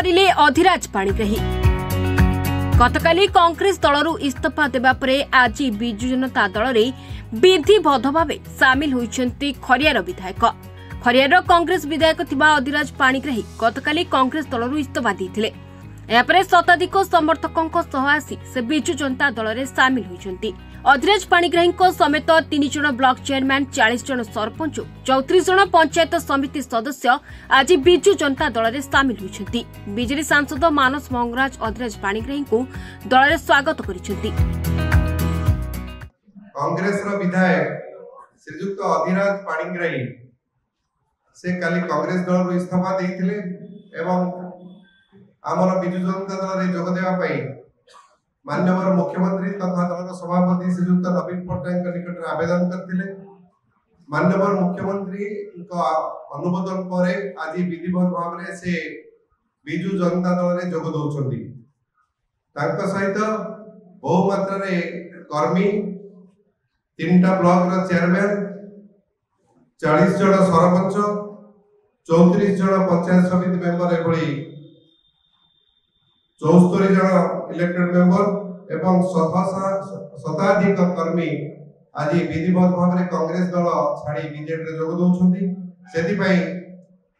करिले अधिराज पाणिग्राही। गतकाली कांग्रेस दलरू इस्तीफा देबा परे आज बिजु जनता दल रे विधिबद्ध भावे सामिल होइछन्ती खरियार विधायक। खरियार कांग्रेस विधायक थिबा अधिराज पाणिग्राही गतकाली कांग्रेस दलरू इस्तीफा दैथिले। यापरे शताधिक समर्थकों सह आसी से बिजु जनता दल रे सामिल होइछन्ती। अधिराज पाणिग्राही समेत 3 जन ब्लॉक चेयरमैन, 40 जन सरपंच, 34 जन पंचायत समिति सदस्य आज बिजु जनता दल रे सामिल होइछन्ती। बीजेडी सांसद मानस मंगराज अधिराज पाणिग्राही को दल रे स्वागत करिछन्ती। कांग्रेस रो विधायक श्रीयुक्त अधिराज पाणिग्राही से काली कांग्रेस दल रो इस्तीफा दैथिले एवं आमर बिजु जनता दल रे जोग देवा पई माननीय मुख्यमंत्री तथा दल सभापति श्रीयुक्त नवीन पट्टनायक निकट आवेदन करथिले। माननीय मुख्यमंत्री अनुमोदन पर आज विधिवत भाव में से बिजु जनता दल रे जोग दउछन्ती। तांका सहित बहु मात्रा रे कर्मी, 3टा ब्लॉक रो चेयरमैन, 40 जन सरपंच, 34 जन पंचायत समिति मेंबर एभली 74 जन इलेक्टेड मेंबर एवं शताधिक कर्मी आज विधिवत भाव में कांग्रेस दल छाड़ी बीजेपी रे जोग दउछन्ती। सेति पई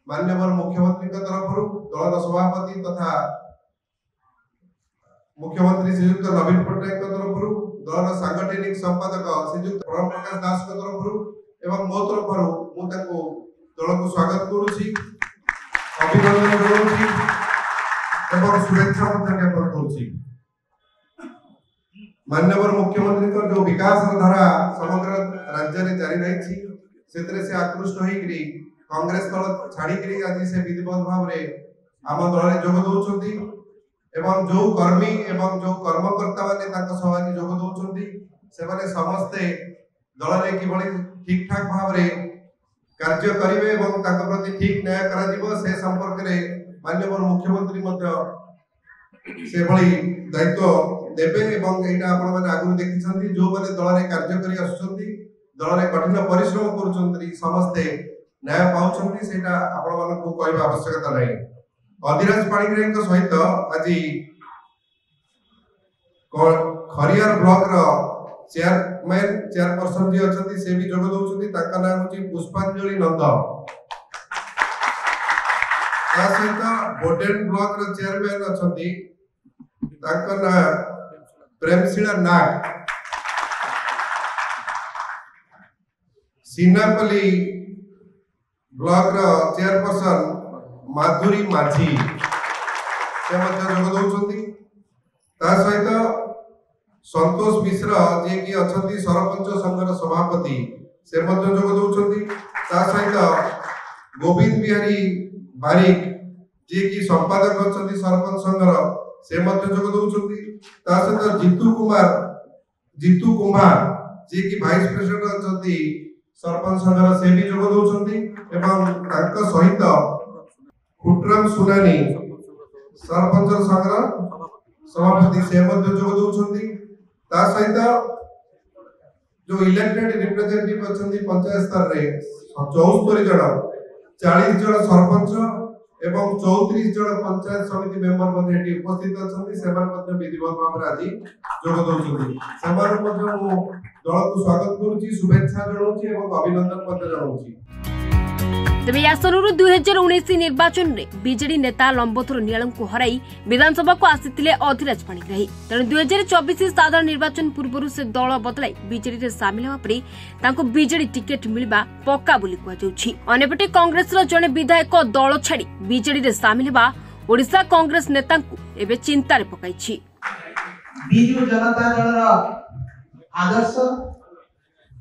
माननीय मुख्यमंत्री तरफ दल सभापति तथा मुख्यमंत्री श्रीयुक्त नवीन पट्टनायक तरफ दल सांगठनिक संपादक श्रीयुक्त प्रणव प्रकाश दास तरफ एवं मो तरफ मु ताको दल को स्वागत करूछी, अभिनंदन करूछी एवं शुभेच्छा ज्ञापन करूछी। माननीय मुख्यमंत्री को जो विकास धारा समग्र राज्य रे जारी रही से आकृष्ट होई कांग्रेस दल छाड़ी आज से विधिवत भाव रे आम दल रे जोग दउछन्ती एवं जो कर्मी एवं जो कर्मकर्ता माने ताको सह जोग दउछन्ती से माने समस्ते दल रे किभली ठीक ठाक भाव रे कार्य करिवे एवं ताको प्रति ठीक न्याय करा जिवो से संपर्क रे माननीय मुख्यमंत्री से भली दायित्व देवे एवं एटा आपण माने आगु देखिसंती जो माने दल रे कार्य करी आसुचंती, दल रे कठिन परिश्रम करूचंती, समस्ते न्याय पाउचंती, सेटा आपण मानको कहबा आवश्यकता नै। अधिराज पाणिग्राही सहित आज खरियार ब्लॉक रो चेयरमैन चेयरपर्सन जी अछंती से भी जोग दउचंती। ताका नाम होची पुष्पांजलि नंद। सहित बोडेन ब्लॉक रो चेयरमैन अछंती, ताका नाम प्रेमशिला नाग। सीनापली ब्लॉक रो चेयरपर्सन माधुरी माझी से मध्य जोग दउचंती। ता सहित संतोष मिश्र जे कि अछंती सरपंच संघर सभापति से मध्य जोग दउचंती। ता सहित गोविंद बिहारी बारिक जे कि संपादक अछंती सरपंच संघर से मध्य जोग दउचंती। ता सहित जीतू कुमार जे कि वाइस प्रेसिडेंट अछंती सरपंच संघर से भी जोग दउचंती एवं तांका सहित खुटराम सुनानी सरपंच संघर सभापति से मध्य जोग दउचंती। ता सहित जो इलेक्टेड रिप्रेजेंटेटिव अछंती पंचायत स्तर रे 74 जन, 40 जन सरपंच एवं 34 जन पंचायत समिति मेंबर मध्ये एटी उपस्थित अछंती। सेमान मध्ये विधिवत भाव रे आज जोग दउचंती। सेमान मध्ये मु दल को स्वागत करूची, शुभेच्छा जणाउची एवं अभिनंदन मध्ये जणाउची। तेबे आसनरू 2019 निर्वाचन में बीजेडी नेता लंबोधर नियाल को हराई विधानसभा को आसीथिले अधिराज पाणिग्राही। तेणु 2024 साधारण निर्वाचन पूर्व से दल बदलाई बीजेडी रे सामिल होगा परे तांको बीजेडी टिकेट मिलबा पक्का बोली कहुछि। अन्यपटे कांग्रेस जड़े विधायक दल छाड़ी बीजेडी रे सामिल होगा ओडिशा कांग्रेस नेता एबे चिंतार पकाइछि। बिजु जनता दल आदर्श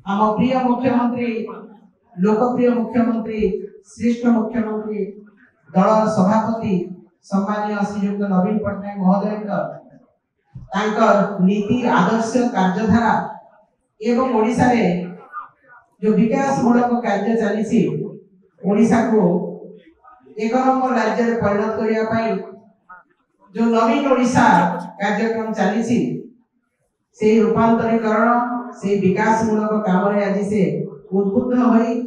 आम प्रिय मुख्यमंत्री, लोकप्रिय मुख्यमंत्री, श्रेष्ठ मुख्यमंत्री, दल सभापति सम्मानीय श्रीयुक्त नवीन पट्टनायक महोदय नीति आदर्श कार्यधारा एवं ओडिशा रे जो विकास मूलक कार्य चली ओडिशा को एक नंबर राज्य में परिणत करने जो नवीन ओडिशा कार्यक्रम चली से रूपांतरीकरण से विकास मूलक काम आज से उद्बुद्ध होई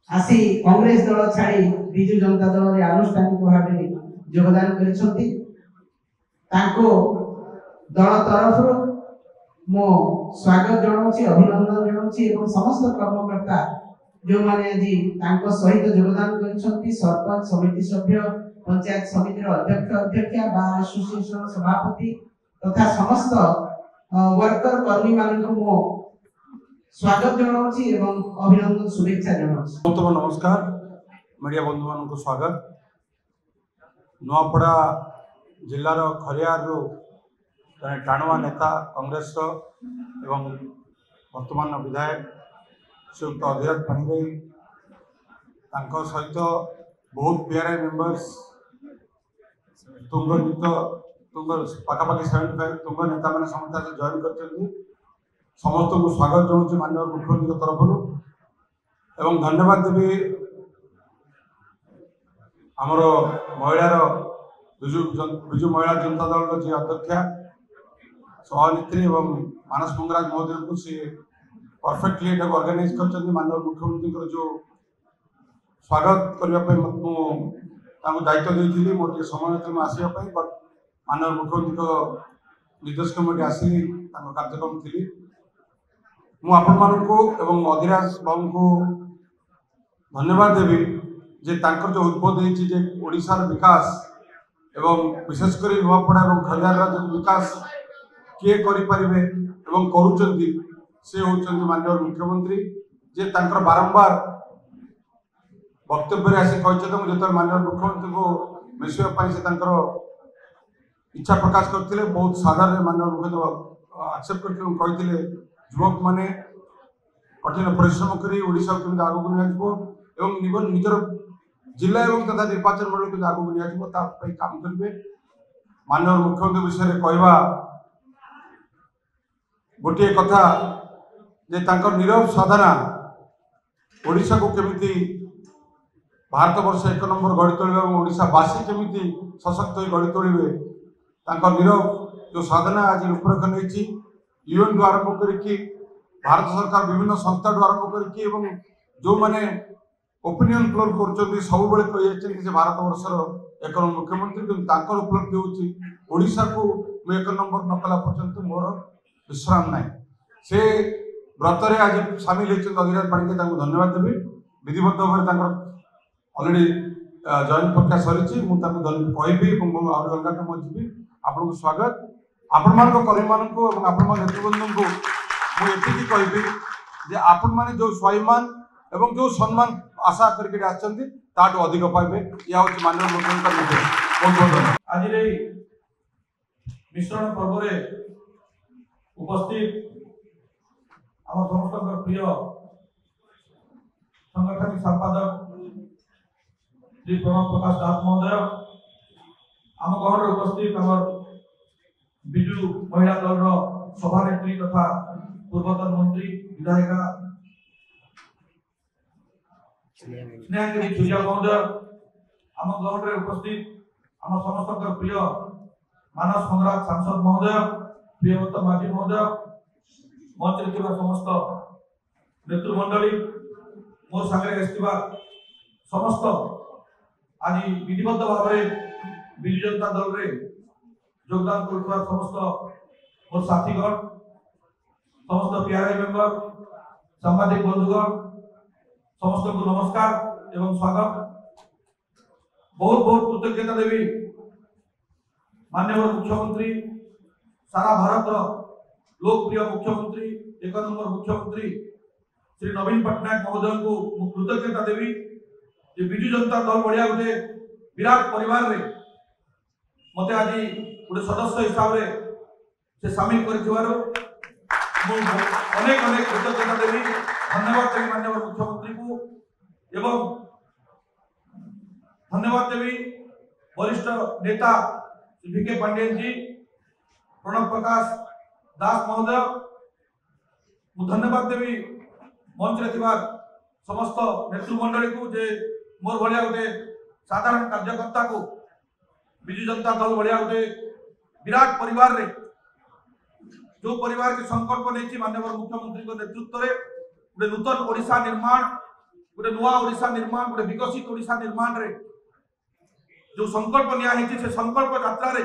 आसी कांग्रेस दल छाड़ी बिजु जनता दल रे आनुष्ठानिक भाव योगदान करिसंती ताको दल तरफ मो स्वागत जनाऊँगी अभिनंदन जनाऊँगी एवं समस्त कर्मकर्ता जो माने आज तांको सहित योगदान करिसंती सरपंच समिति सभ्य पंचायत समिति अध्यक्ष अध्यक्षा बार एसोसिएशन सभापति तथा समस्त वर्कर कर्मी मानक मो स्वागत जनाऊँगी एवं अभिनंदन शुभेच्छा जनाऊँगी। बहुत नमस्कार मीडिया बंधु मान को स्वागत। नुआपड़ा जिलार खरियार जड़े टाणुआ नेता कांग्रेस एवं वर्तमान विधायक श्रीयुक्त अधीराज पाणिग्राही सहित बहुत पीआरआई मेंबर्स तुंग गीत तुंग पाखापाखि 75 तुंग नेता मैंने समस्त जॉइन कर समस्त को स्वागत जनाऊँ माननीय मुख्यमंत्री तरफ एवं धन्यवाद देवी आमर महिलार विजु महिला जनता दल जी अध्यक्षा सभानेत्री एवं मानस मंगराज महोदय को सी परफेक्टली ये ऑर्गेनाइज कर माननीय मुख्यमंत्री जो स्वागत करने दायित्व देती मोटे समय आसवाई बट माननीय मुख्यमंत्री निर्देश कमिटी आसिली कार्यक्रम थी मुझे अधीराज बाबू को धन्यवाद देवी जे तांकर जो उद्बोध जे ओडिशार विकास एवं विशेषकर नुआपड़ा और खलियार जो विकास किए करें एवं करुँच से होती माननीय मुख्यमंत्री जे तांकर बारंबार वक्तव्य आसी जो माननीय मुख्यमंत्री को मिसाई से इच्छा प्रकाश करते बहुत साधारण माननीय मुख्यमंत्री एक्सेप्ट करते युवक मैंने कठिन परिश्रम कर ओडिशा को आगे निजर जिला एवं तथा निर्वाचन मंडल को आगे निजाई काम करेंगे। माननीय मुख्यमंत्री विषय कहवा गोटे कथा जे तांकर नीरव साधना ओडिशा को केमिति भारत वर्ष 1 नंबर गढ़ी तोड़े और ओडिशावासी केमिति सशक्त हो गढ़ी तोड़े तांकर नीरव जो साधना आज रूपरेखा नहीं यूएन आरंभ करके भारत सरकार विभिन्न संस्था आरंभ करके जो माने ओपिनियन पोल कर सब कही भारत वर्षर 1 नंबर मुख्यमंत्री किंतु उपलब्धि होशा को 1 नंबर न कला पर्यंत मोर विश्राम ना से व्रत आज सामिल होती अधीराज पाणिग्राही धन्यवाद देवी विधिवत भाव अलरेडी जॉइन प्रक्रिया सरी मुझे अलग कम जी आपको स्वागत आपण मान कर्मी मान नेतृबंधु को मुझे कहि आपण मैंने जो स्वाभिमान एवं जो सम्मान आशा करके अधिक पाइबे या हूँ माननीय मुख्यमंत्री निर्देश। बहुत बहुत धन्यवाद। आज मिश्रण पर्व उपस्थित आम समस्त प्रिय संगठनिक संपादक श्री प्रणव प्रकाश दास महोदय आम गहर उपस्थित आम विजु महिला दल सभानेत्री तथा पूर्वतन मंत्री विधायिका स्नेहांगिनी चुरिया महोदय आम गहर उपस्थित आम समस्त प्रिय मानस मंगराज सांसद महोदय प्रियव्रत माझी महोदय मंच समस्त नेतृमंडली मोर सागर समस्त आज विधिबद्ध भाव विजु जनता दल रे योगदान कर समस्त मोर साथीगण समस्त पीआरआई मेंबर सांबादिक बंधुगण समस्त को नमस्कार एवं स्वागत। बहुत बहुत कृतज्ञता देवी माननीय मुख्यमंत्री सारा भारत लोकप्रिय मुख्यमंत्री 1 नंबर मुख्यमंत्री श्री नवीन पट्टनायक महोदय को कृतज्ञता देवी जे विजु जनता दल बढ़िया गोटे विराट परिवार रे मते आज गोटे सदस्य हिसाब से सामिल कर अनेक अनेक कृतज्ञता देवी धन्यवाद देवी माननीय मुख्यमंत्री को एवं धन्यवाद देवी वरिष्ठ नेता वीके पांडेयन जी प्रणव प्रकाश दास महोदय धन्यवाद देवी मंच समस्त नेतृमंडली को जे मोर भाया गोटे साधारण कार्यकर्ता को विजु जनता दल भाया गोटे विराट परिवार रे जो परिवार के संकल्प नहीं माननीय मुख्यमंत्री नेतृत्व में गोटे नूतन ओडिशा निर्माण गोटे नुआ ओडिशा निर्माण गोटे विकसित ओडिशा निर्माण रे जो संकल्प निया से संकल्प यात्रा रे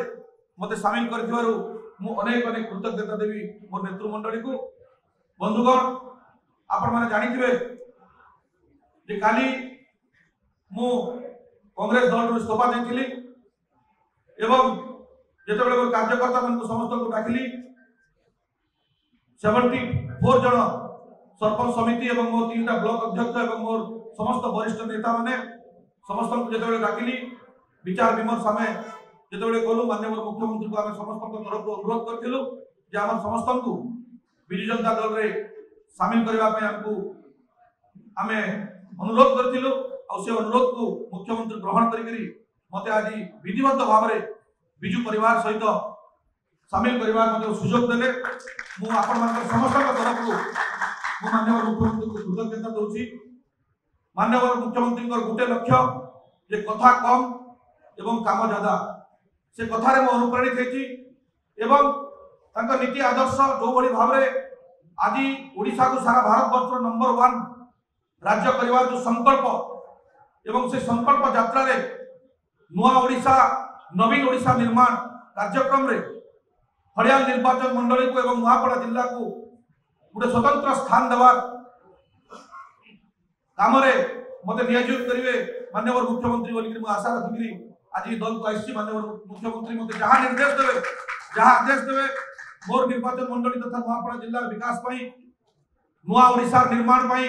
मते सामिल करथिबारु मु अनेक अनेक कृतज्ञता देवी मोर नेतृमंडली को। बंधुगण आपण माने जानिथिबे जे काली मु कांग्रेस दल इस्तीफा देथिली एवं जेतेबेले मोर कार्यकर्ता मन को समस्त को डाकिली 74 जन सरपंच समिति एवं मोर 3टा ब्लॉक अध्यक्ष एवं मोर समस्त वरिष्ठ नेता माने समस्त को जेतेबेले डाकिली विचार विमर्श आमे जेतेबेले गलु माननीय मुख्यमंत्री को आमे समस्त तरफ अनुरोध करथिलु जे आम समस्त को बिजु जनता दल रे शामिल करबा पय हमकु आमे अनुरोध करथिलु और से अनुरोध को मुख्यमंत्री ग्रहण करी मते आज विधिवत भाव में बिजु परिवार सहित सामिल करबा मते सुयोग देले मु आपण मान समस्त तरफ को मु माननीय मुख्यमंत्री को कृतज्ञता दउची। माननीय मुख्यमंत्री गोटे लक्ष्य जे कथा कम एवं काम ज्यादा से कथारे मु अनुप्राणित हेची एवं तांका नीति आदर्श जो बड़ी भाव में आज ओडिशा को सारा भारत वर्ष नंबर 1 राज्य परिवार जो संकल्प एवं से संकल्प यात्रा रे नुआ ओडिशा नवीन ओडिशा निर्माण कार्यक्रम रे हरियाणा निर्वाचन मंडली को एवं नुआपड़ा जिला को गोटे स्वतंत्र स्थान देवा काम रे मते नियोजित करिवे माननीय मुख्यमंत्री बोली आशा रखी आज दल को आसी माननीय मुख्यमंत्री मते जहां निर्देश देवे जहां आदेश देवे मोर निर्वाचन मंडली तथा नुआपड़ा जिला विकास पाई नुआ ओडिशा निर्माण पाई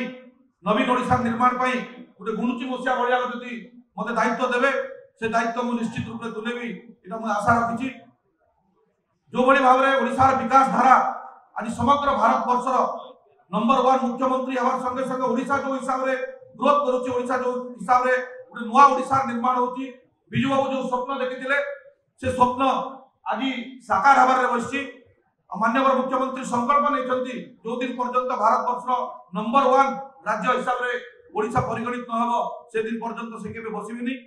नवीन ओडिशा निर्माण पाई गोटे गुणुची मसिया भलिया जदि मते दायित्व देवे से दायित्व मु निश्चित रूप से तुलेबी एटा मु आशा रखिछि। जो बड़ी भाव में ओडिशा विकास धारा आज समग्र भारत वर्षर नंबर 1 मुख्यमंत्री हमार संगे संगे ओडिशा जो हिसाब रे ग्रोथ करूछि ओडिशा जो हिसाब रे गोटे नुआ ओडिशा निर्माण होछि बिजु बाबू जो स्वप्न देखिथिले से स्वप्न आज साकार हबार रे बसछि। माननीय मुख्यमंत्री संकल्प नहीं जो दिन पर्यंत भारत वर्ष नंबर 1 राज्य हिसाब रे ओडिशा परिगणित न हो से दिन पर्यंत से केबे बसिबिनी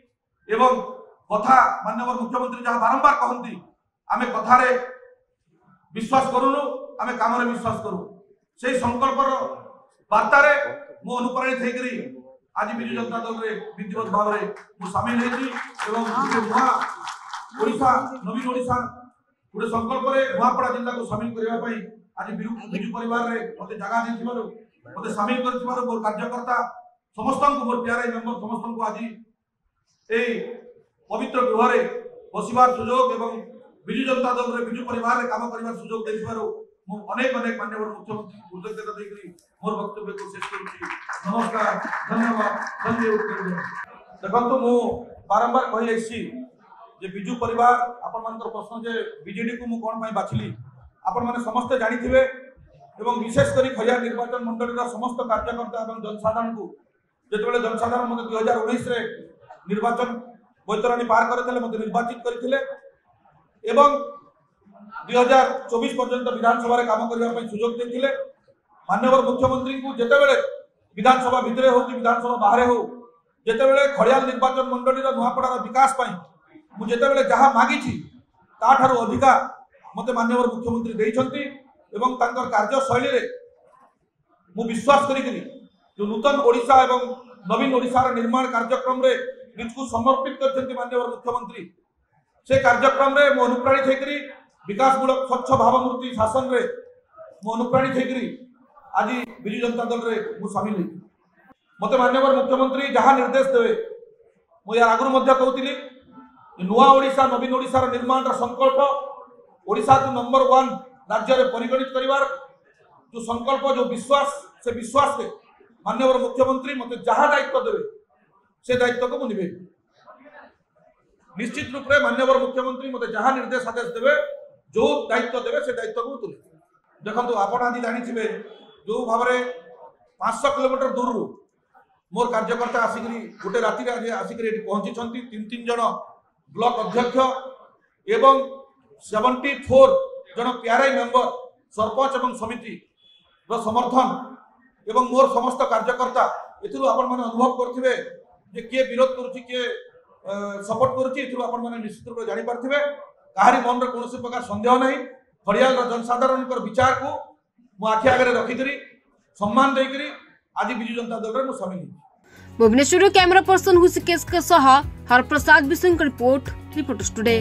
एवं कथा माननीय मुख्यमंत्री जहाँ बारंबार कहती आमे कथारे विश्वास करूनु आमे काम रे विश्वास करू से संकल्पर वार्तारे मु अनुप्राणित हेकरी आज बिजु जनता दल रे विधिवत भाव रे मु शामिल हेची एवं नुआ ओडिशा नवीन ओडिशा गोटे संकल्प रे नुआपड़ा जिला को शामिल करबा पई आज बिजु परिवार रे मते जगह देथिबारु मते शामिल करथिबारु मोर कार्यकर्ता समस्त को मोर प्यारे मेंबर समस्त को आज ए पवित्र गृह रे बसिबार सुयोग एवं बिजु जनता दल रे बिजु परिवार रे काम करिबार सुयोग देथिबारु मु अनेक अनेक माननीय मुख्यमंत्री कृतज्ञता देकरी मोर वक्तव्य को शेष करूची। नमस्कार धन्यवाद धन्यवाद। देखंतु मु बारंबार कहि आछि जे बिजु परिवार आपण मानकर प्रश्न जे बीजेडी को मु कोन पई बाछिली आपण माने समस्त जानिथिबे एवं विशेष करी खरिया निर्वाचन मंडली रा समस्त कार्यकर्ता एवं जनसाधारण को जेतेबेले जनसाधारण मते 2019 रे निर्वाचन बैतरणी पार करथिले मते निर्वाचित करथिले एवं 2024 पर्यंत विधानसभा रे काम करबा पई सुयोग देथिले। माननीय मुख्यमंत्री को जेतेबेले विधानसभा भितरे हो कि विधानसभा बाहर हो जेतेबेले खरिया निर्वाचन मंडली रा नुआपड़ा विकास पई मु जेतेबेले जहाँ मागिछि ताठारु अधिका मते माननीय मुख्यमंत्री देइछंती एवं तांकर कार्यशैली रे मु विश्वास करिकरी जो नूतन ओडिशा एवं नवीन ओडिशा निर्माण कार्यक्रम रे निजको समर्पित करछंती माननीय मुख्यमंत्री से कार्यक्रम रे मु अनुप्राणित हेकरी विकास मूलक स्वच्छ भावमूर्ति शासन रे मु अनुप्राणित हेकरी आज बिजु जनता दल रे मु शामिल हेकरी मते माननीय मुख्यमंत्री जहाँ निर्देश देवे मु यार आगु मध्य कहउतिली नुआ ओडिशा नवीन ओडिशा निर्माण संकल्प ओडिशा को नंबर 1 राज्य रे परिगणित करिवार जो संकल्प जो विश्वास से विश्वास के माननीय मुख्यमंत्री मते जहाँ दायित्व देवे से दायित्व को मुनिबे निश्चित रूप से माननीय मुख्यमंत्री मते जहाँ निर्देश आदेश देवे जो दायित्व देवे से दायित्व को तुले। देखंतु आपण आदि जानिथिबे जो भाव में 500 किलोमीटर दूर मोर कार्यकर्ता आसिकरी गोटे राति रे आसिकरी एठी पहुंची 3 जन ब्लॉक अध्यक्ष एवं 74 जन प्यारे मेंबर सरपंच एवं समिति रो समर्थन एवं मोर समस्त कार्यकर्ता एथिरु आपण माने अनुभव करथिबे जे के विरोध करूची के सपोर्ट करूची एथिरु आपण माने निश्चित रूप जानि पारथिबे काहारी मन रे कोनोसी प्रकार संदेह नहीं। खड़ियाल जनसाधारण विचार को मु आखि आगे रखिकरी सम्मान देकरी आज बिजु जनता दल रे मु शामिल। भुवनेश्वर कैमरा पर्सन हुसिकेश के सह हरप्रसाद विश्व रिपोर्ट रिपोर्टर्स टुडे।